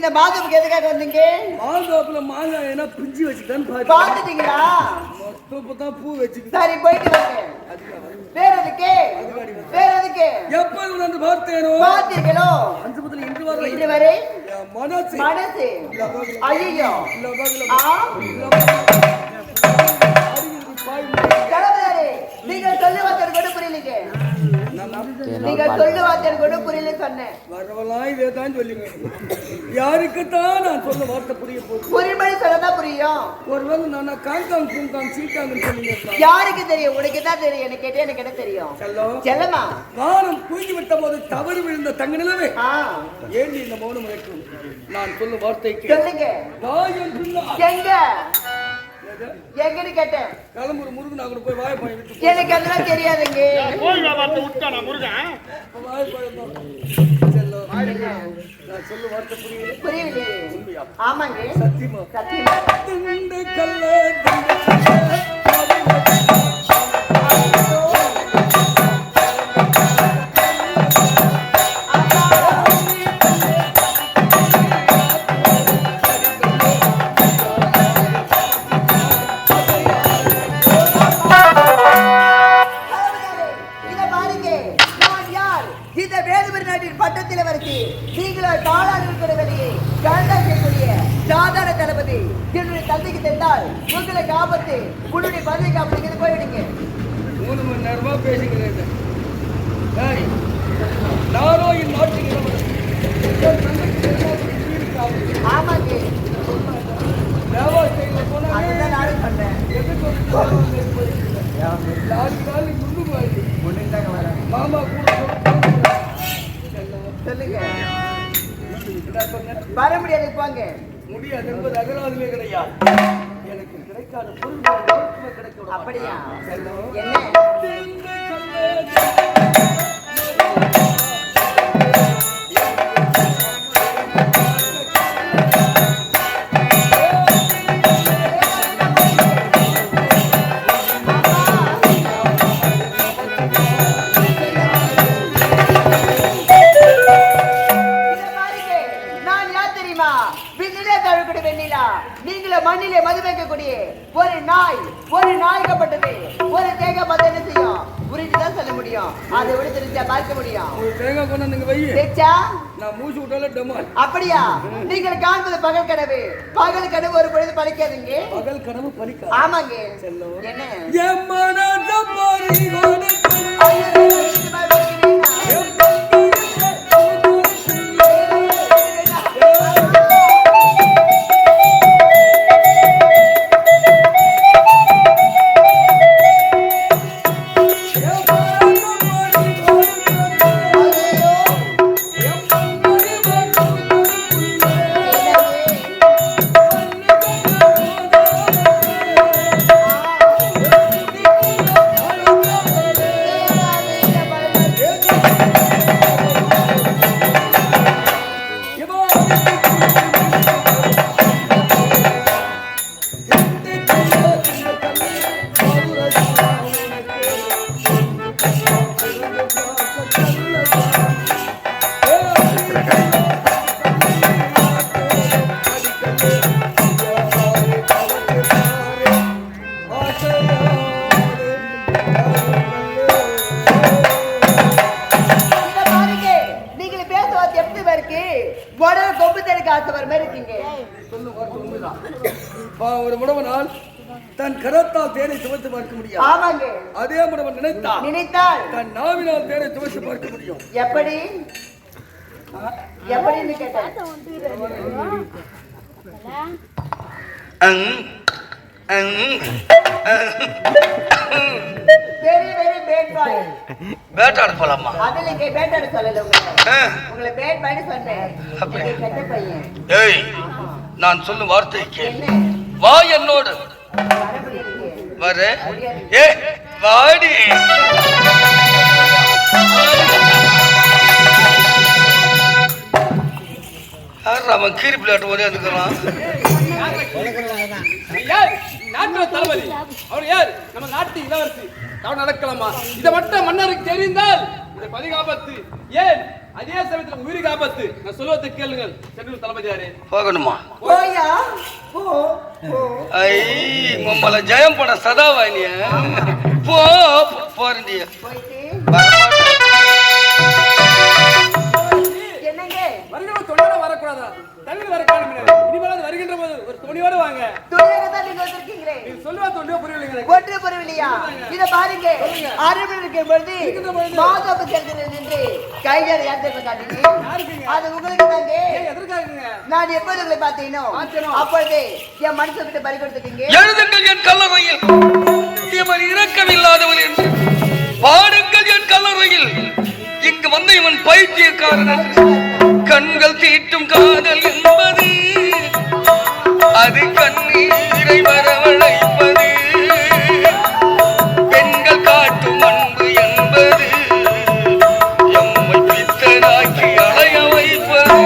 இந்த மாதத்துக்கு எதுக்காக வந்தீங்க? மாதத்துல மாங்காய் என்ன பிஞ்சு வச்சுக்கிட்டான்னு பாத்துட்டீங்களா? மொத்தம் பூ வச்சுக்கிட்டு சரி போயிட்டு வாங்க. வேற எதுக்கு? வேற எதுக்கு? எப்ப வந்து பார்த்தேனோ பாத்தீங்களோ? அஞ்சபத்துல இன்று வரை மனசு ஐயோ நீங்க சொல்லு வார்த்தை கூட புரியலீங்க. நீங்க சொல்லு வார்த்தை கூட புரியல சொன்னேன். வரவெல்லாம் இதே தான் சொல்லுங்க. யாருக்குத்தான் நான் சொல்ல வார்த்தை புரிய போகுது? புரியும்படி சொல்லதான் புரியும். ஒருவேளை நான் காங்காங் பூங்காங் சீட்டாங்கன்னு சொல்லுங்க. யாருக்கு தெரியும்? உனக்கு தான் தெரியும். எனக்கு கேட்டே எனக்கு என்ன தெரியும்? செல்லமா வானம் தூங்கி விட்ட போது தவறு விழுந்த தங்க நிலவே ஏன் இந்த மௌனம் இருக்கும்? நான் சொல்ல வார்த்தைக்கு சொல்லுங்க. எங்க எங்கன்னு கேட்டேன். கிளம்புற முருகன் நான் கூட போய் வாய போய் விட்டு எனக்கு அதெல்லாம் தெரியாதுங்க. கோயில் வார்த்தை விட்டானா முருகன்? வாய போய் நான் சொல்ல வார்த்தை புரியவில்லை. ஆமாங்க சத்தியமா சத்தியமா தந்தைக்கு தெரிந்தால் உங்களுக்கு ஆபத்து. குழுடைய பதவிக்கு ஆபத்து போய்விடுங்க. 3 மணி நேரமா பேசிக்கிறேன். நானோ இந்நாட்டுக்கு ஆமாங்க தேவாலயத்தில் போனா நானும் சொன்னேன். மாமா கூட சொல்லுங்க. வர முடியாது போங்க. முடியாது என்பது அகராதிலே கிடையாது. எனக்கு கிடைக்காத பொருள் கிடைக்கும். அப்படியா? என்ன நீங்கள மண்ணிலே மது வைக்கக்கூடிய ஒரு நாய்க்கப்பட்டது ஒரு தேங்காய் பார்த்து என்ன செய்யும்? புரிஞ்சுதான் சொல்ல முடியும். அதை விட தெரிஞ்சா பார்க்க முடியும். தேங்காய் கொண்டு நீங்க வை. தெரிச்சா நான் மூச்சு விட்டால டமால். அப்படியா? நீங்கள் காண்பது பகல் கனவு. பகல் கனவு ஒரு பொழுது பலிக்காதுங்க. பகல் கனவு பலிக்காது. ஆமாங்க. என்ன என் மனத பறிகோடு ஒரு முடவனால் தன் கரத்தால் தேனை துவைத்து பார்க்க முடியும். ஆமாங்க. அதே முடவன் நினைத்தால் தன் நாவினால் தேனை துவைத்து பார்க்க முடியும். எப்படி எப்படின்னு கேட்டேன். வேட்டாட போலாமா? அதுல இங்க வேட்டாட சொல்லல உங்களை பேட் பண்ணி சொன்னேன். கெட்ட பையன். ஏய் நான் சொல்லும் வார்த்தைக்கு வா என்னோடு வர. ஏ வாடி. அவன் கீரி பிள்ளையாட்டு ஒரே வந்துக்கிறான். நாட்டு தளபதி அவர் யார்? நம்ம நாட்டு இளவரசி. நடக்கலாமா? இதை மட்டும் மன்னருக்கு தெரிந்தால் இந்த பதிகாபத்து. ஏன் அதே சமயத்துல உயிருக்கு ஆபத்து. நான் சொல்வதை கேளுங்கள் சென்று தளபதியாரே. போகணுமா? போயா போ போ. ஐ மம்மல ஜெயம் பட சதாவாணிய போ போறண்டிய போயிட்டு என்னங்க வருகிற தொழிலோட வரக்கூடாதா? தள்ளி வரக்கூடாது. இனிமேல் வருகின்ற போது ஒரு துணியோட வாங்க. துணியாக தான் நீங்க வந்திருக்கீங்களே. நீ சொல்லுவா தொழிலோ புரியவில்லை. ஒன்று புரியவில்லையா? இத பாருங்க. அருகில் இருக்கும் பொழுது மாதவ செல்கிறது என்று கையால யாத்திரை காட்டினீங்க. அது உங்களுக்கு தாங்க. எதற்காகங்க? நான் எப்போது உங்களை பார்த்தேனோ அப்பொழுது என் மனசை விட்டு பறி கொடுத்துட்டீங்க. எழுதுங்கள் என் கல்லறையில் இவன் இரக்கமில்லாதவன் என்று பாடுங்கள் என் கல்லறையில் இங்கு வந்த இவன் பைத்தியக்காரன் என்று. கண்கள் தீட்டும் காதல் என்பது அது கண்ணீரை வரவழைப்பது. பெண்கள் காட்டும் அன்பு என்பது எம்மை பித்தனாக்கி அலைய வைப்பது.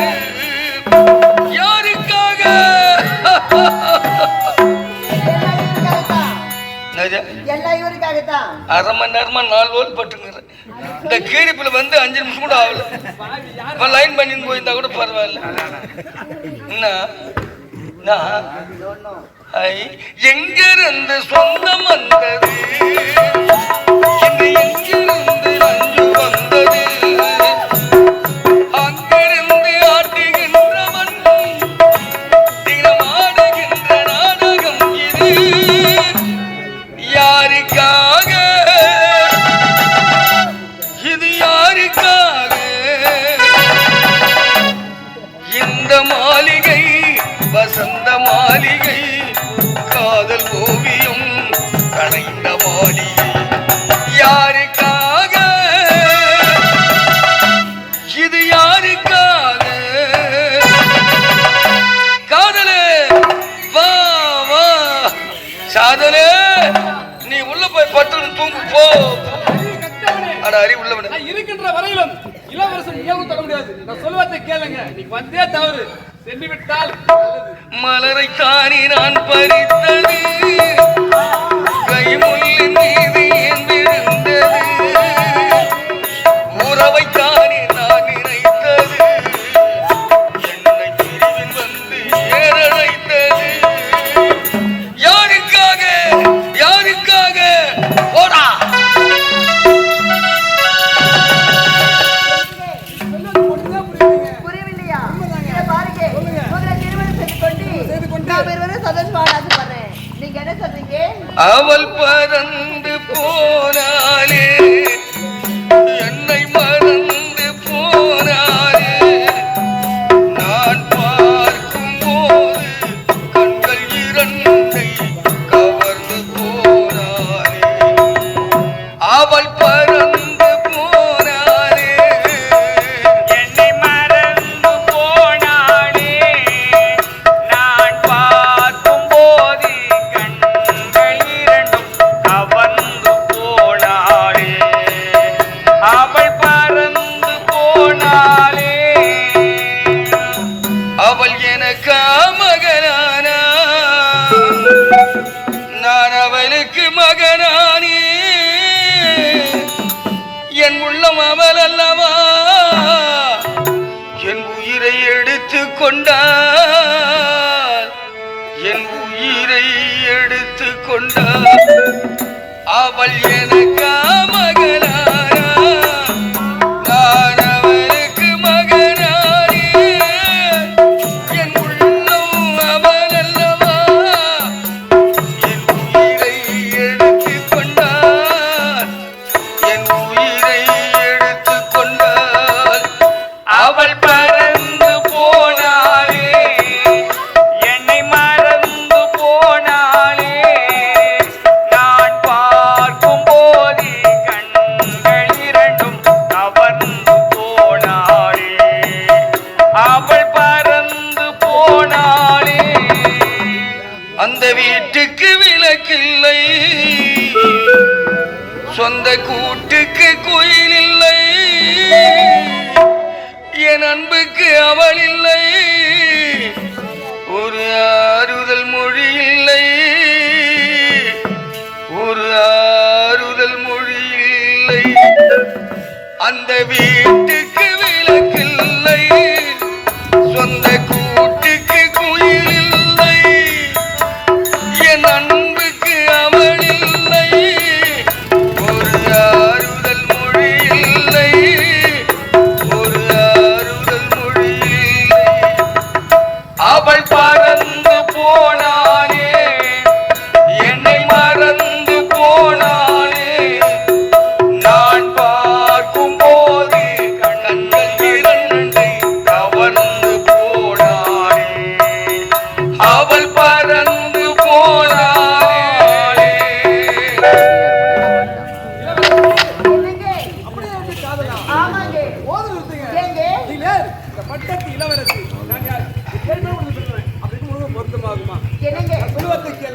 யாருக்காக? எல்லாம் இவருக்காகத்தான். அரை மணி நேரமா 4 ரோல் பட்டுங்கிறேன். இந்த கீரிப்புல வந்து 5 நிமிஷம் கூட ஆகல. லைன் பண்ணின்னு போயிருந்தா கூட பரவாயில்ல. எங்கிருந்து சொந்தம் வந்தது? இது எங்கிருந்து நஞ்சு வந்தது? அங்கிருந்து ஆட்டுகின்றவன் தினமாடுகின்ற நாடகம் இது. யாருக்காக? இது யாருக்காக? இந்த மாளிகை வசந்த மாளிகை காதல் ஓவியம் கலைந்த மாளிகை. யாருக்காக? இது யாருக்காக? காதலே வா வா சாதலே நீ உள்ள போய் பட்டு தூங்கு போ. அட அறி உள்ள விடு. இருக்கின்ற வரையிலும் இளவரசன் இயல்பு தர முடியாது. நான் சொல்வதை கேளுங்க. நீ வந்தே தவறு. சென்று விட்டால் மலரை தானே நான் பறித்தது கைமுள்ளின் மீது என் விழுந்தது. உறவை தானே நான் நினைத்தது என்னை பிரிவில் வந்து ஏறழைத்தது. யாருக்காக? யாருக்காக? போடா. புரியவில்லையா? இத பாருங்க. முதல்ல திருமணம் செய்து கொண்டு நான் இருவரும் சந்தோஷமா ஆசைப்படுறேன். நீங்க என்ன சொல்றீங்க? அவள் பறந்து போனாலே என்னை மறந்து போனாலே. நான் பார்க்கும் போது கண்கள் இரண்டை கவர்ந்து போனாலே. அவள் பறந்து போனாலே என்னை மறந்து போனாளே. நான் பார்க்கும் போது கண்கள் இரண்டும் கவர்ந்து போனாளே. அவள் பறந்து போனாளே. அவள் எனக்கு மகனானா நான் அவளுக்கு மகனானே. என் உள்ளம் அவள் அல்லவா என் உயிரை எடுத்து கொண்டாள். என் உயிரை எடுத்து கொண்டாள். அவள் எனக்கு மகனானா நான் அவளுக்கு மகனானே. என் உள்ளம் அவள் அல்லவா என் உயிரை எடுத்து கொண்டாள். என் உயிரை எடுத்து கொண்டாள். அவள் பறந்து போனாளே. என்னை மறந்து போனாளே. நான் பார்க்கும் போது கண்கள் இரண்டும் கவர்ந்து போனாளே. அவள் பறந்து போனாளே. அந்த வீட்டுக்கு விளக்கில்லை, சொந்த கூட்டுக்கு குயில் இல்லை. என் அன்புக்கு அவள் இல்லை, ஒரு ஆறுதல் மொழி இல்லை. ஒரு ஆறுதல் மொழி இல்லை. அந்த வீட்டுக்கு விளக்கு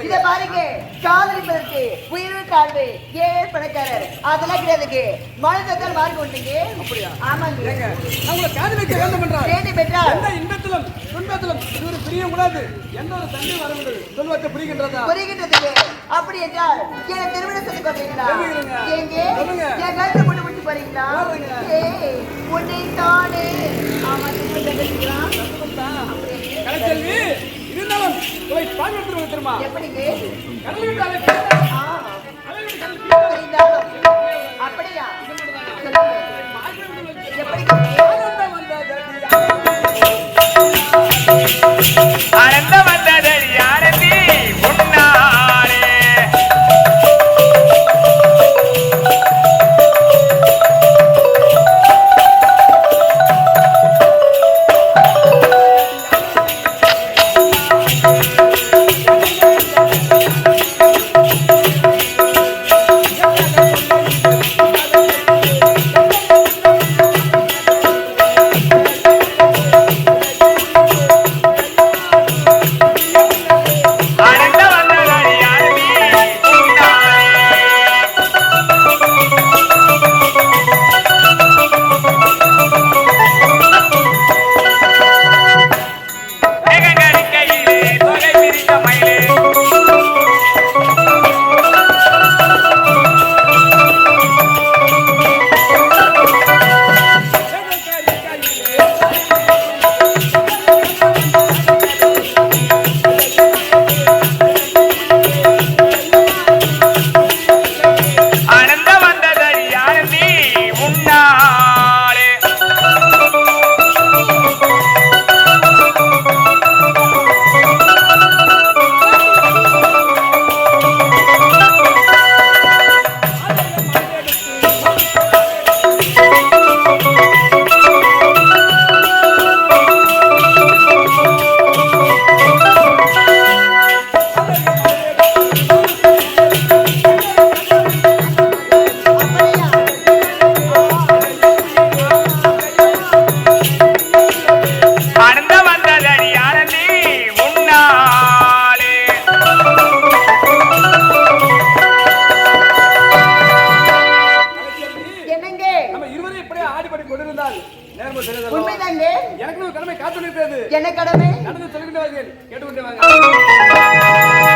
இத பாருங்க, காதலிப்பதற்கு உயிர் தாழ்வு ஏன் பணக்காரர் அதெல்லாம் கிடையாதுங்க. மனதத்தால் மாறி கொண்டீங்க. அப்படியா? ஆமாங்க. ஏங்க, நான் உங்களை காதலிக்க வேண்டும் என்றால் வேண்டும் என்றால் எந்த இன்பத்திலும் துன்பத்திலும் இவர் பிரிய கூடாது, எந்த ஒரு தண்ணி வரவில்லை சொல்வத்தை புரிகின்றதா? புரிகின்றதுங்க. அப்படி என்றால் என்ன திருமணம் செய்து கொள்றீங்களா? சொல்லுங்க. ஏங்க சொல்லுங்க. என் கழுத்தை போட்டு முடிச்சு போறீங்களா? போடுறேங்க. ஏய், உன்னை தானே ஆமா திருமணம் செய்துக்கலாம். கலைச்செல்வி, இருந்தாலும் இவை பாடுபடுத்துவது தெரியுமா? எப்படிங்க? கடலின் தலை ஆ, புரிந்தாலும். அப்படியா? சொல்லுங்க. எப்படிங்க? அனந்த வந்ததடி ஆனந்தி உன்னாலே அனந்த வந்ததடி ஆனந்தி உன்னாலே மேகங்கடிக்கையிலே தொகை பிரித்த மயிலே அனந்த வந்ததடி ஆனந்தி உன்னாலே அனந்த வந்ததடி ஆனந்தி உன்னாலே என்னங்க? நம்ம இருவரும் இப்படியே ஆடிப்படி கொண்டிருந்தால் நேர்மை செய்ததல்ல. உண்மைதாங்க. எனக்கு ஒரு கடமை காத்து நிற்கிறது. என்ன கடமை? நடந்து சொல்லிக்கிட்டு வாங்க, கேட்டுக்கொண்டே வாங்க.